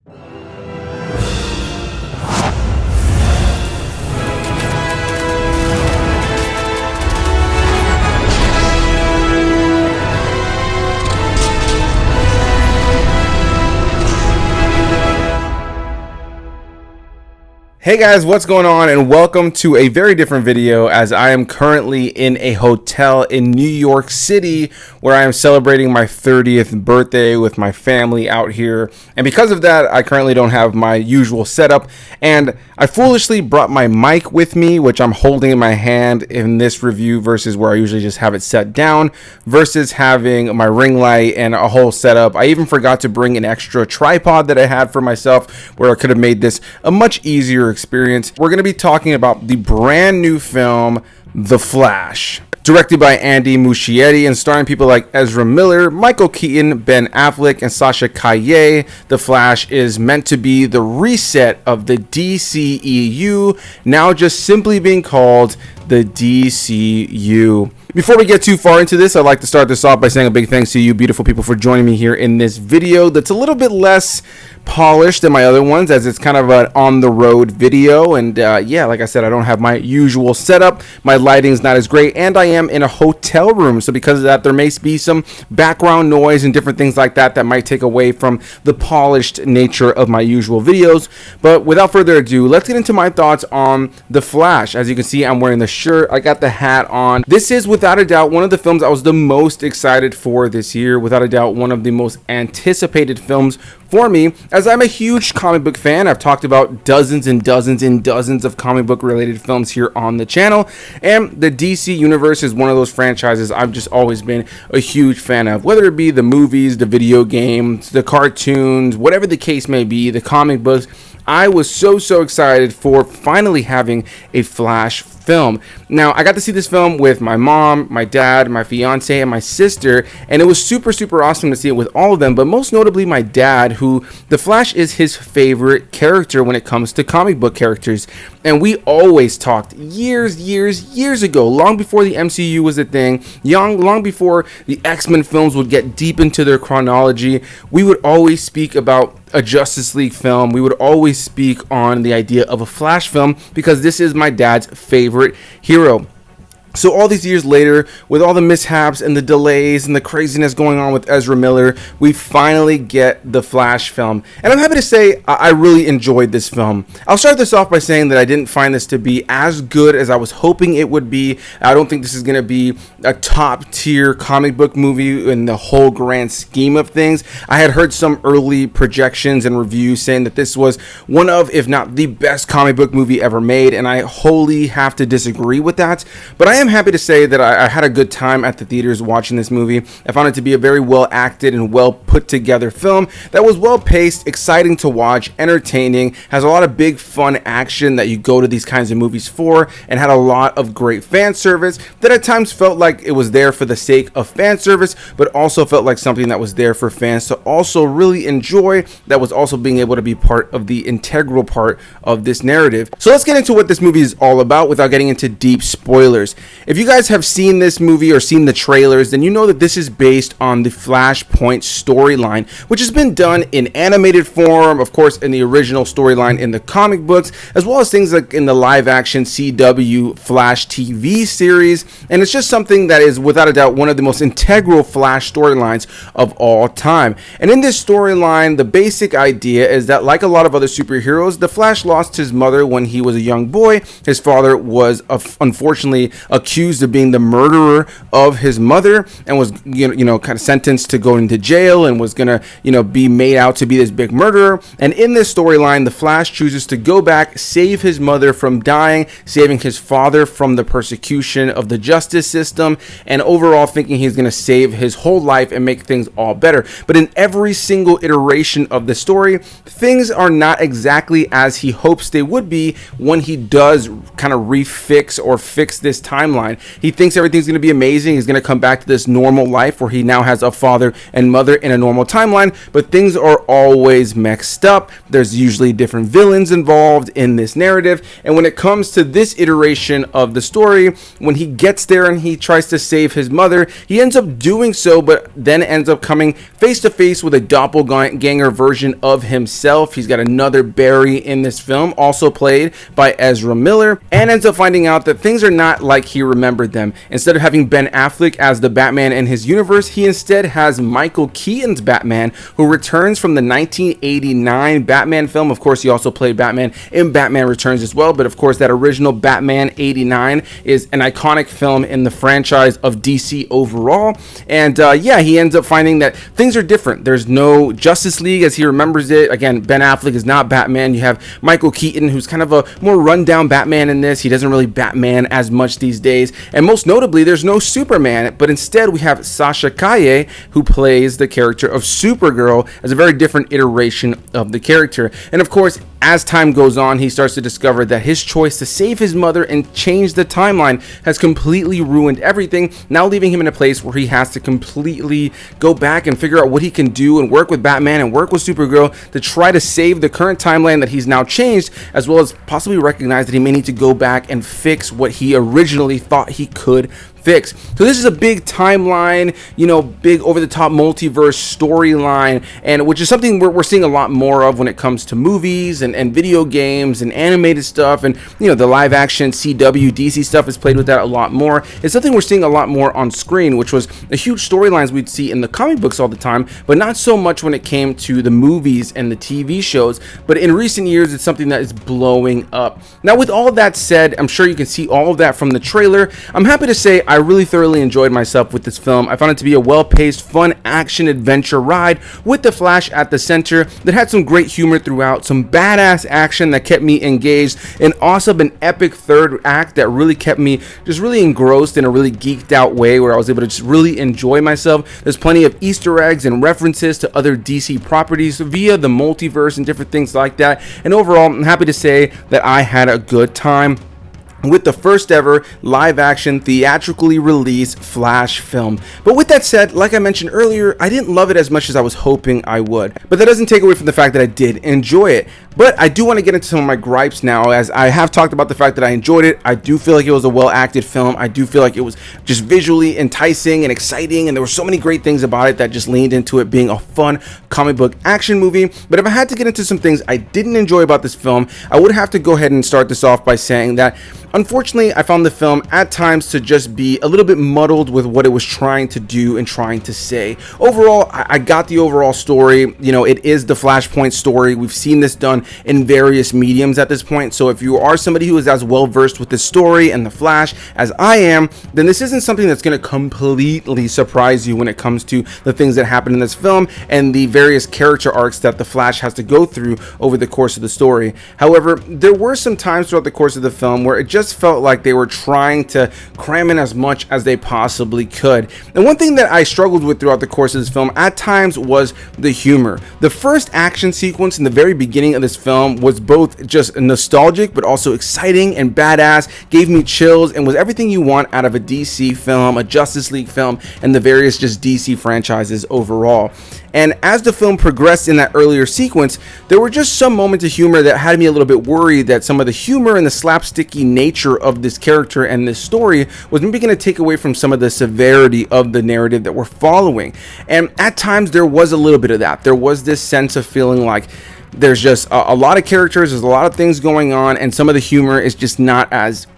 Hey guys, what's going on, and welcome to a very different video, as I am currently in a hotel in New York City where I am celebrating my 30th birthday with my family out here. And because of that, I currently don't have my usual setup, and I foolishly brought my mic with me, which I'm holding in my hand in this review versus where I usually just have it set down, versus having my ring light and a whole setup. I even forgot to bring an extra tripod that I had for myself, where I could have made this a much easier experience. We're going to be talking about the brand new film, The Flash, directed by Andy Muschietti and starring people like Ezra Miller, Michael Keaton, Ben Affleck, and Sasha Calle. The Flash is meant to be the reset of the DCEU, now just simply being called the DCU. Before we get too far into this, I'd like to start this off by saying a big thanks to you beautiful people for joining me here in this video that's a little bit less polished than my other ones, as it's kind of an on-the-road video. And yeah, like I said, I don't have my usual setup. My lighting's not as great, and I am in a hotel room, so because of that, there may be some background noise and different things like that that might take away from the polished nature of my usual videos. But without further ado, let's get into my thoughts on The Flash. As you can see, I'm wearing the shirt, I got the hat on. This is without a doubt one of the films I was the most excited for this year. Without a doubt, one of the most anticipated films for me, as I'm a huge comic book fan. I've talked about dozens and dozens and dozens of comic book related films here on the channel, and the DC universe is one of those franchises I've just always been a huge fan of, whether it be the movies, the video games, the cartoons, whatever the case may be, the comic books. I was so excited for finally having a Flash film. Now, I got to see this film with my mom, my dad, my fiance, and my sister, and it was super awesome to see it with all of them, but most notably my dad, who the Flash is his favorite character when it comes to comic book characters. And we always talked years ago, long before the MCU was a thing, long before the X-Men films would get deep into their chronology, we would always speak about a Justice League film. We would always speak on the idea of a Flash film, because this is my dad's favorite hero. So all these years later, with all the mishaps and the delays and the craziness going on with Ezra Miller, we finally get the Flash film. And I'm happy to say I really enjoyed this film. I'll start this off by saying that I didn't find this to be as good as I was hoping it would be. I don't think this is going to be a top tier comic book movie in the whole grand scheme of things. I had heard some early projections and reviews saying that this was one of, if not the best comic book movie ever made, and I wholly have to disagree with that. But I am happy to say that I had a good time at the theaters watching this movie. I found it to be a very well acted and well put together film that was well paced, exciting to watch, entertaining, has a lot of big fun action that you go to these kinds of movies for, and had a lot of great fan service that at times felt like it was there for the sake of fan service, but also felt like something that was there for fans to also really enjoy, that was also being able to be part of the integral part of this narrative. So let's get into what this movie is all about without getting into deep spoilers. If you guys have seen this movie or seen the trailers, then you know that this is based on the Flashpoint storyline, which has been done in animated form, of course, in the original storyline in the comic books, as well as things like in the live action CW Flash TV series. And it's just something that is without a doubt one of the most integral Flash storylines of all time. And in this storyline, the basic idea is that, like a lot of other superheroes, the Flash lost his mother when he was a young boy. His father was unfortunately accused of being the murderer of his mother, and was kind of sentenced to go into jail, and was gonna be made out to be this big murderer. And in this storyline, the Flash chooses to go back, save his mother from dying, saving his father from the persecution of the justice system, and overall thinking he's gonna save his whole life and make things all better. But in every single iteration of the story, things are not exactly as he hopes they would be when he does kind of refix or fix this timeline timeline. He thinks everything's going to be amazing. He's going to come back to this normal life where he now has a father and mother in a normal timeline, but things are always mixed up. There's usually different villains involved in this narrative, and when it comes to this iteration of the story, when he gets there and he tries to save his mother, he ends up doing so, but then ends up coming face to face with a doppelganger version of himself. He's got another Barry in this film, also played by Ezra Miller, and ends up finding out that things are not like he remembered them. Instead of having Ben Affleck as the Batman in his universe, he instead has Michael Keaton's Batman, who returns from the 1989 Batman film. Of course, he also played Batman in Batman Returns as well, but of course that original Batman 89 is an iconic film in the franchise of DC overall. And yeah, he ends up finding that things are different. There's no Justice League as he remembers it. Again, Ben Affleck is not Batman. You have Michael Keaton, who's kind of a more rundown Batman in this. He doesn't really Batman as much these days. And most notably, there's no Superman, but instead we have Sasha Calle, who plays the character of Supergirl, as a very different iteration of the character. And of course, as time goes on, he starts to discover that his choice to save his mother and change the timeline has completely ruined everything, now leaving him in a place where he has to completely go back and figure out what he can do and work with Batman and work with Supergirl to try to save the current timeline that he's now changed, as well as possibly recognize that he may need to go back and fix what he originally thought he could fix. So this is a big timeline, you know, big over-the-top multiverse storyline, and which is something we're seeing a lot more of when it comes to movies and video games and animated stuff, and you know, the live-action CW DC stuff has played with that a lot more. It's something we're seeing a lot more on screen, which was a huge storylines we'd see in the comic books all the time, but not so much when it came to the movies and the TV shows. But in recent years, it's something that is blowing up. Now, with all of that said, I'm sure you can see all of that from the trailer. I'm happy to say I really thoroughly enjoyed myself with this film. I found it to be a well-paced, fun action-adventure ride with the Flash at the center that had some great humor throughout, some badass action that kept me engaged, and also an epic third act that really kept me just really engrossed in a really geeked out way, where I was able to just really enjoy myself. There's plenty of Easter eggs and references to other DC properties via the multiverse and different things like that. And overall, I'm happy to say that I had a good time with the first ever live action theatrically released Flash film. But with that said, like I mentioned earlier, I didn't love it as much as I was hoping I would. But that doesn't take away from the fact that I did enjoy it. But I do want to get into some of my gripes now, as I have talked about the fact that I enjoyed it. I do feel like it was a well-acted film. I do feel like it was just visually enticing and exciting, and there were so many great things about it that just leaned into it being a fun comic book action movie. But if I had to get into some things I didn't enjoy about this film, I would have to go ahead and start this off by saying that unfortunately, I found the film at times to just be a little bit muddled with what it was trying to do and trying to say. Overall, I got the overall story. You know, it is the Flashpoint story. We've seen this done in various mediums at this point. So if you are somebody who is as well versed with this story and the Flash as I am, then this isn't something that's going to completely surprise you when it comes to the things that happen in this film and the various character arcs that the Flash has to go through over the course of the story. However, there were some times throughout the course of the film where it just felt like they were trying to cram in as much as they possibly could. And one thing that I struggled with throughout the course of this film at times was the humor. The first action sequence in the very beginning of this film was both just nostalgic but also exciting and badass, gave me chills, and was everything you want out of a DC film, a Justice League film, and the various just DC franchises overall. And as the film progressed in that earlier sequence, there were just some moments of humor that had me a little bit worried that some of the humor and the slapsticky nature of this character and this story was maybe going to take away from some of the severity of the narrative that we're following. And at times there was a little bit of that. There was this sense of feeling like there's just a lot of characters, there's a lot of things going on, and some of the humor is just not as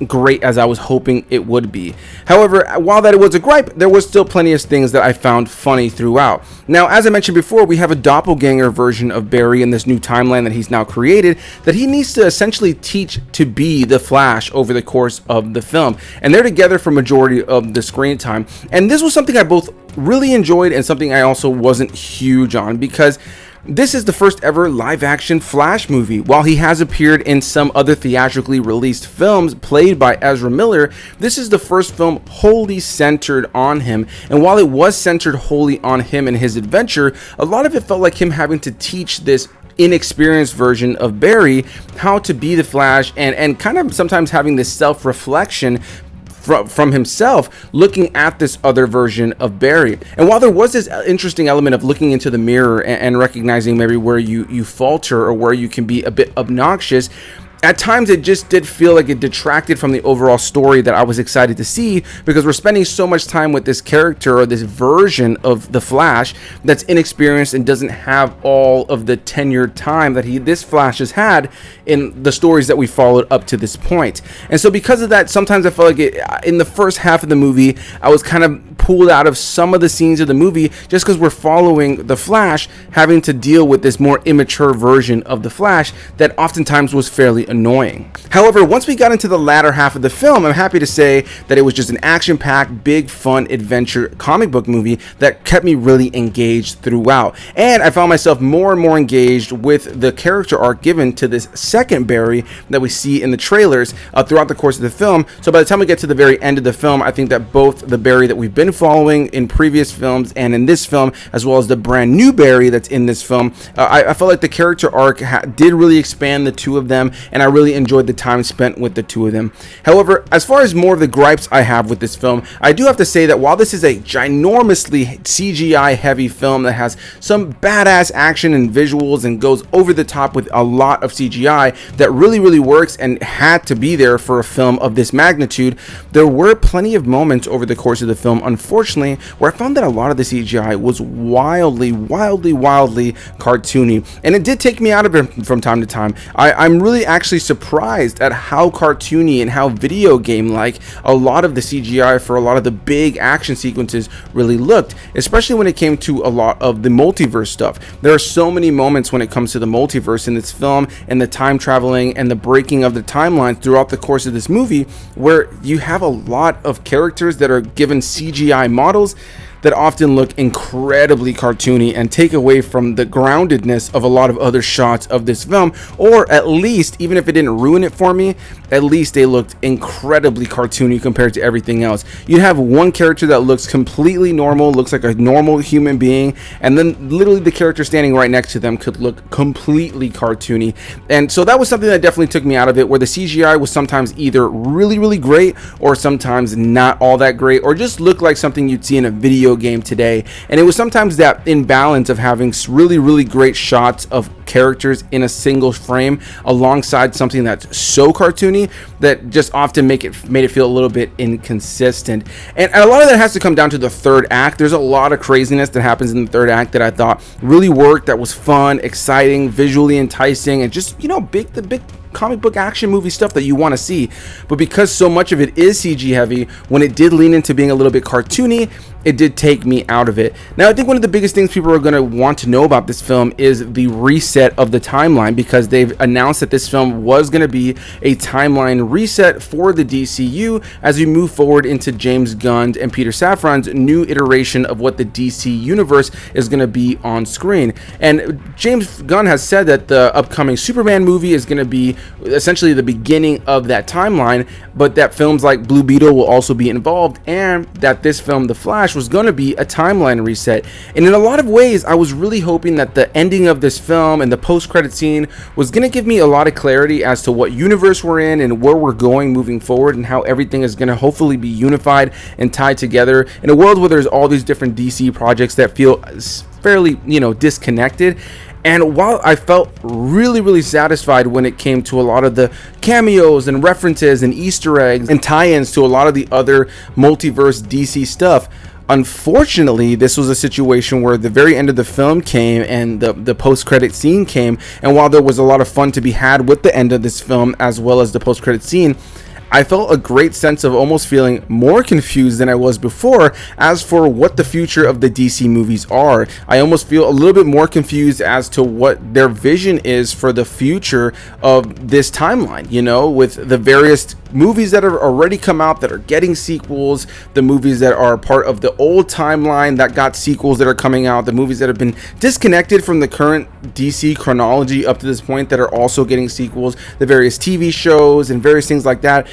great as I was hoping it would be. However, while that was a gripe, there was still plenty of things that I found funny throughout. Now, as I mentioned before, we have a doppelganger version of Barry in this new timeline that he's now created that he needs to essentially teach to be the Flash over the course of the film. And they're together for majority of the screen time. And this was something I both really enjoyed and something I also wasn't huge on, because this is the first ever live-action Flash movie. While he has appeared in some other theatrically released films played by Ezra Miller, this is the first film wholly centered on him. And while it was centered wholly on him and his adventure, a lot of it felt like him having to teach this inexperienced version of Barry how to be the Flash, and kind of sometimes having this self-reflection from himself, looking at this other version of Barry. And while there was this interesting element of looking into the mirror and recognizing maybe where you falter or where you can be a bit obnoxious, at times it just did feel like it detracted from the overall story that I was excited to see, because we're spending so much time with this character or this version of the Flash that's inexperienced and doesn't have all of the tenured time that this Flash has had in the stories that we followed up to this point. And so because of that, sometimes I felt like in the first half of the movie, I was kind of pulled out of some of the scenes of the movie just because we're following the Flash having to deal with this more immature version of the Flash that oftentimes was fairly annoying. However, once we got into the latter half of the film, I'm happy to say that it was just an action-packed, big, fun adventure comic book movie that kept me really engaged throughout. And I found myself more and more engaged with the character arc given to this second Barry that we see in the trailers throughout the course of the film. So by the time we get to the very end of the film, I think that both the Barry that we've been following in previous films and in this film, as well as the brand new Barry that's in this film, I felt like the character arc did really expand the two of them, and I really enjoyed the time spent with the two of them. However, as far as more of the gripes I have with this film, I do have to say that while this is a ginormously CGI heavy film that has some badass action and visuals and goes over the top with a lot of CGI that really works and had to be there for a film of this magnitude, there were plenty of moments over the course of the film, unfortunately, where I found that a lot of the CGI was wildly cartoony, and it did take me out of it from time to time. I'm really actually surprised at how cartoony and how video game like a lot of the CGI for a lot of the big action sequences really looked, especially when it came to a lot of the multiverse stuff. There are so many moments when it comes to the multiverse in this film and the time traveling and the breaking of the timelines throughout the course of this movie, where you have a lot of characters that are given CGI models that often look incredibly cartoony and take away from the groundedness of a lot of other shots of this film, or at least, even if it didn't ruin it for me, at least they looked incredibly cartoony compared to everything else. You have one character that looks completely normal, looks like a normal human being, and then literally the character standing right next to them could look completely cartoony. And so that was something that definitely took me out of it, where the CGI was sometimes either really great or sometimes not all that great, or just looked like something you'd see in a video game today. And it was sometimes that imbalance of having really great shots of characters in a single frame alongside something that's so cartoony that just often made it feel a little bit inconsistent. And a lot of that has to come down to the third act. There's a lot of craziness that happens in the third act that I thought really worked, that was fun, exciting, visually enticing, and just, you know, the big comic book action movie stuff that you want to see. But because so much of it is CG heavy, when it did lean into being a little bit cartoony, it did take me out of it. Now, I think one of the biggest things people are going to want to know about this film is the reset of the timeline, because they've announced that this film was going to be a timeline reset for the DCU as we move forward into James Gunn and Peter Safran's new iteration of what the DC universe is going to be on screen. And James Gunn has said that the upcoming Superman movie is going to be essentially the beginning of that timeline, but that films like Blue Beetle will also be involved, and that this film, The Flash, was going to be a timeline reset. And in a lot of ways, I was really hoping that the ending of this film and the post-credit scene was going to give me a lot of clarity as to what universe we're in and where we're going moving forward, and how everything is going to hopefully be unified and tied together in a world where there's all these different DC projects that feel fairly, you know, disconnected. And while I felt really satisfied when it came to a lot of the cameos and references and Easter eggs and tie-ins to a lot of the other multiverse DC stuff, unfortunately, this was a situation where the very end of the film came and the post-credit scene came, and while there was a lot of fun to be had with the end of this film as well as the post-credit scene, I felt a great sense of almost feeling more confused than I was before as for what the future of the DC movies are. I almost feel a little bit more confused as to what their vision is for the future of this timeline, you know, with the various movies that have already come out that are getting sequels, the movies that are part of the old timeline that got sequels that are coming out, the movies that have been disconnected from the current DC chronology up to this point that are also getting sequels, the various TV shows and various things like that.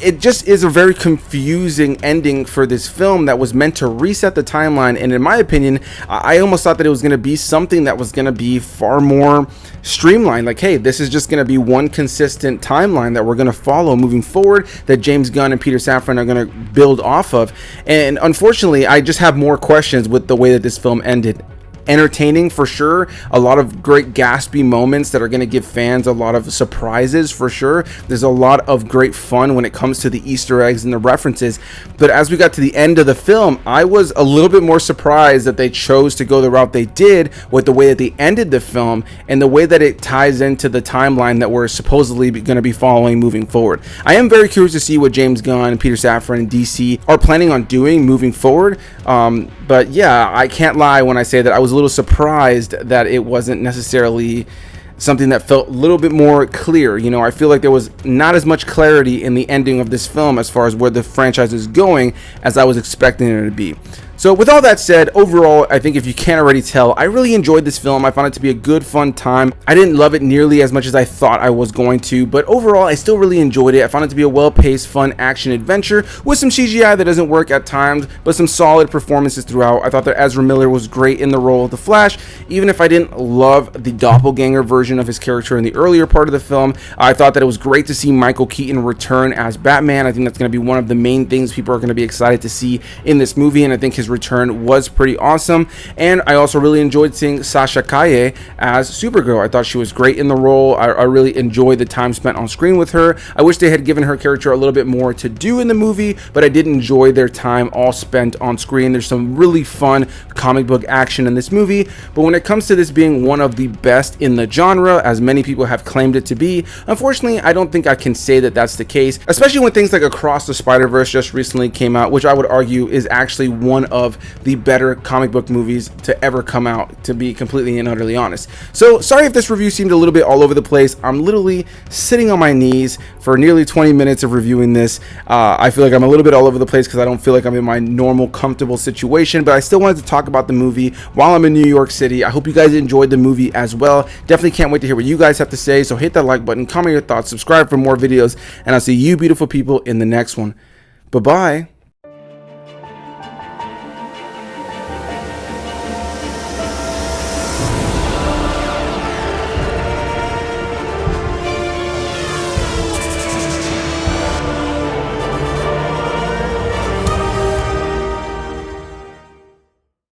it just is a very confusing ending for this film that was meant to reset the timeline. And in my opinion, I almost thought that it was going to be something that was going to be far more streamlined. Like, hey, this is just going to be one consistent timeline that we're going to follow moving forward, that James Gunn and Peter Safran are going to build off of. And unfortunately, I just have more questions with the way that this film ended. Entertaining for sure, a lot of great gaspy moments that are going to give fans a lot of surprises for sure. There's a lot of great fun when it comes to the Easter eggs and the references, but as we got to the end of the film, I was a little bit more surprised that they chose to go the route they did with the way that they ended the film and the way that it ties into the timeline that we're supposedly going to be following moving forward. I am very curious to see what James Gunn, Peter Safran, and DC are planning on doing moving forward. But yeah, I can't lie when I say that I was a little surprised that it wasn't necessarily something that felt a little bit more clear. You know, I feel like there was not as much clarity in the ending of this film as far as where the franchise is going as I was expecting it to be. So with all that said, overall, I think if you can't already tell, I really enjoyed this film. I found it to be a good, fun time. I didn't love it nearly as much as I thought I was going to, but overall, I still really enjoyed it. I found it to be a well-paced, fun action adventure with some CGI that doesn't work at times, but some solid performances throughout. I thought that Ezra Miller was great in the role of the Flash, even if I didn't love the doppelganger version of his character in the earlier part of the film. I thought that it was great to see Michael Keaton return as Batman. I think that's going to be one of the main things people are going to be excited to see in this movie, and I think his return was pretty awesome. And I also really enjoyed seeing Sasha Calle as Supergirl. I thought she was great in the role. I really enjoyed the time spent on screen with her. I wish they had given her character a little bit more to do in the movie, but I did enjoy their time all spent on screen. There's some really fun comic book action in this movie, but when it comes to this being one of the best in the genre, as many people have claimed it to be, unfortunately, I don't think I can say that that's the case, especially when things like Across the Spider-Verse just recently came out, which I would argue is actually one of the better comic book movies to ever come out, to be completely and utterly honest. So sorry if this review seemed a little bit all over the place. I'm literally sitting on my knees for nearly 20 minutes of reviewing this. I feel like I'm a little bit all over the place because I don't feel like I'm in my normal comfortable situation, but I still wanted to talk about the movie while I'm in New York City. I hope you guys enjoyed the movie as well. Definitely can't wait to hear what you guys have to say, so hit that like button, comment your thoughts, subscribe for more videos, and I'll see you beautiful people in the next one. Bye-bye.